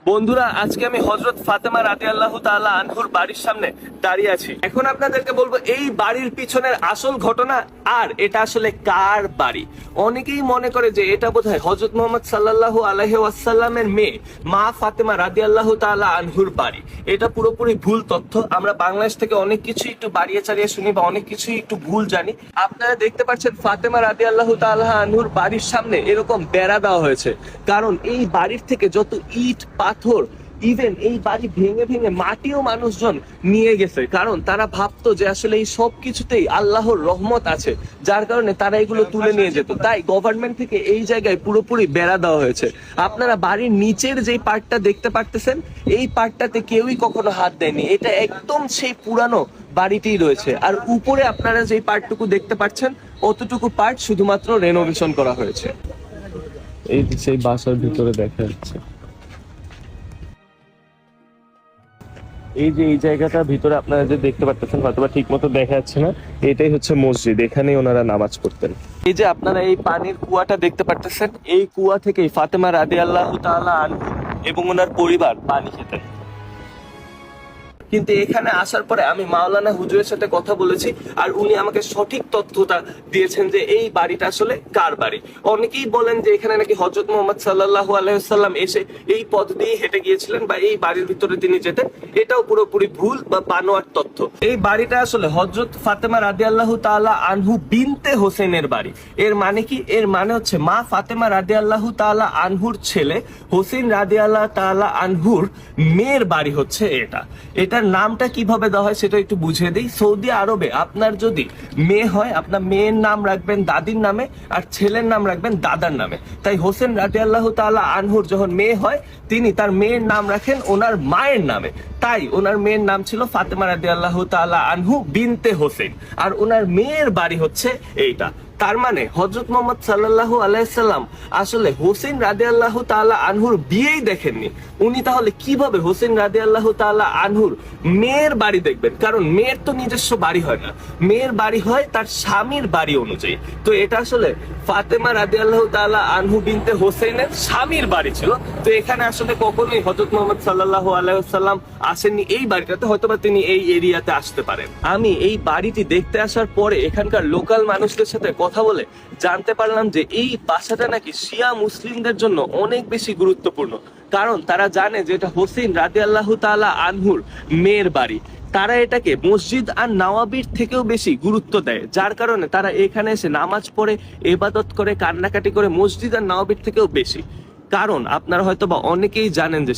বন্ধুরা, আজকে আমি হযরত ফাতেমা রাদিয়াল্লাহু তাআলা আনহুর বাড়ির সামনে দাঁড়িয়ে আছি। এখন আপনাদেরকে বলবো এই বাড়ির পিছনের আসল ঘটনা আর এটা আসলে কার বাড়ি। অনেকেই মনে করে যে এটা বোধহয় হযরত মুহাম্মদ সাল্লাল্লাহু আলাইহি ওয়াসাল্লামের মেয়ে মা ফাতেমা রাদিয়াল্লাহু তাআলা আনহুর বাড়ি। এটা পুরোপুরি ভুল তথ্য। আমরা বাংলাদেশ থেকে অনেক কিছু একটু বাড়িয়ে চালিয়ে শুনি বা অনেক কিছু একটু ভুল জানি। আপনারা দেখতে পাচ্ছেন ফাতেমা রাদিয়াল্লাহু তাআলা আনহুর বাড়ির সামনে এরকম বেড়া দেওয়া হয়েছে, কারণ এই বাড়ির থেকে যত ইট পাথর ইভেন এই বাড়ি ভেঙে ভেঙে মাটিও মানুষজন নিয়ে গেছে, কারণ তারা ভাবতো যে আসলে এই সব কিছুতেই আল্লাহর রহমত আছে, যার কারণে তারা এগুলো তুলে নিয়ে যেত। তাই গভর্নমেন্ট থেকে এই জায়গায় পুরোপুরি বেড়া দেওয়া হয়েছে। আপনারা বাড়ির নিচের যেই পার্টটা দেখতে পারতেছেন, এই পার্টটাতে কেউই কখনো হাত দেয়নি। এটা একদম সেই পুরানো বাড়িতেই রয়েছে। আর উপরে আপনারা যেই পার্টটুকু দেখতে পাচ্ছেন, অতটুকু পার্ট শুধুমাত্র রেনোভেশন করা হয়েছে। এই সেই বাসার ভিতরে দেখা যাচ্ছে, এই যে এই জায়গাটা ভিতরে আপনারা যে দেখতে পাচ্ছেন, হয়তো ঠিক মতো দেখা যাচ্ছে না, এটাই হচ্ছে মসজিদ। এখানেই ওনারা নামাজ পড়তেন। এই যে আপনারা এই পানির কুয়াটা দেখতে পাচ্ছেন, এই কুয়া থেকেই ফাতেমা রাদিয়াল্লাহু তাআলা আনহু এবং ওনার পরিবার পানি খেতেন। কিন্তু এখানে আসার পরে আমি মাওলানা হুজুরের সাথে কথা বলেছি, আর উনি আমাকে সঠিক তথ্যটা দিয়েছেন যে এই বাড়িটা আসলে কার বাড়ি। অনেকেই বলেন যে এখানে নাকি হযরত মুহাম্মদ সাল্লাল্লাহু আলাইহি ওয়াসাল্লাম এসে এই পথ দিয়ে হেঁটে গিয়েছিলেন বা এই বাড়ির ভিতরে তিনি যেতেন। এটাও পুরোপুরি ভুল বা বানোয়াট তথ্য। এই বাড়িটা আসলে হযরত ফাতেমা রাদিয়াল্লাহু তাআলা আনহু বিনতে হোসেনের বাড়ি। এর মানে কি? এর মানে হচ্ছে মা ফাতেমা রাদিয়াল্লাহু তাআলা আনহুর ছেলে হোসেন রাদিয়াল্লাহু তাআলা আনহুর মেয়ের বাড়ি হচ্ছে এটা। এটার নামটা কিভাবে দেওয়া হয় সেটা একটু বুঝিয়ে দিই। সৌদি আরবে আপনার যদি মেয়ে হয়, আপনার মেয়ের নাম রাখবেন দাদির নামে আর ছেলের নাম রাখবেন দাদার নামে। তাই হোসেন রাদিয়াল্লাহু তাআলা আনহুর যখন মেয়ে হয়, তিনি তার মেয়ের নাম রাখেন ওনার মায়ের নামে। তাই ওনার মেয়ের নাম ছিল ফাতেমা রাদিয়াল্লাহু তাআলা আনহু বিনতে হোসেন, আর ওনার মেয়ের বাড়ি হচ্ছে এইটা। তার মানে হযরত মুহাম্মদ সাল্লাল্লাহু আলাইহি সাল্লাম আসলে হোসেন রাদিয়াল্লাহু তাআলা আনহুর বিয়েই দেখেননি। উনি তাহলে কিভাবে হোসেন রাদিয়াল্লাহু তাআলা আনহুর মেয়ের বাড়ি দেখবেন? কারণ মেয়ের তো নিজস্ব বাড়ি হয় না, মেয়ের বাড়ি হয় তার স্বামীর বাড়ি অনুযায়ী। তো এটা আসলে ফাতেমা রাদিয়াল্লাহু তাআলা আনহু বিনতে হোসেনের স্বামীর বাড়ি ছিল। তো এখানে আসলে কখনোই হযরত মুহাম্মদ সাল্লাল্লাহু আলাইহি ওয়াসাল্লাম আসেননি এই বাড়িটাতে, হয়তোবা তিনি এই এরিয়াতে আসতে পারেন। আমি এই বাড়িটি দেখতে আসার পরে এখানকার লোকাল মানুষদের সাথে কথা বলে জানতে পারলাম যে এই বাসাটা নাকি শিয়া মুসলিমদের জন্য অনেক বেশি গুরুত্বপূর্ণ, কারণ তারা জানে যে এটা হোসেন রাদিয়াল্লাহু তাআলা আনহুর মেয়ের বাড়ি। তারা এটাকে মসজিদ আর নওয়াবির থেকেও বেশি গুরুত্ব দেয়, যার কারণে তারা এখানে এসে নামাজ পড়ে, ইবাদত করে, কান্নাকাটি করে মসজিদ আর নওয়াবির থেকেও বেশি। কারণ আপনারা হয়তো বা অনেকেই জানেন যে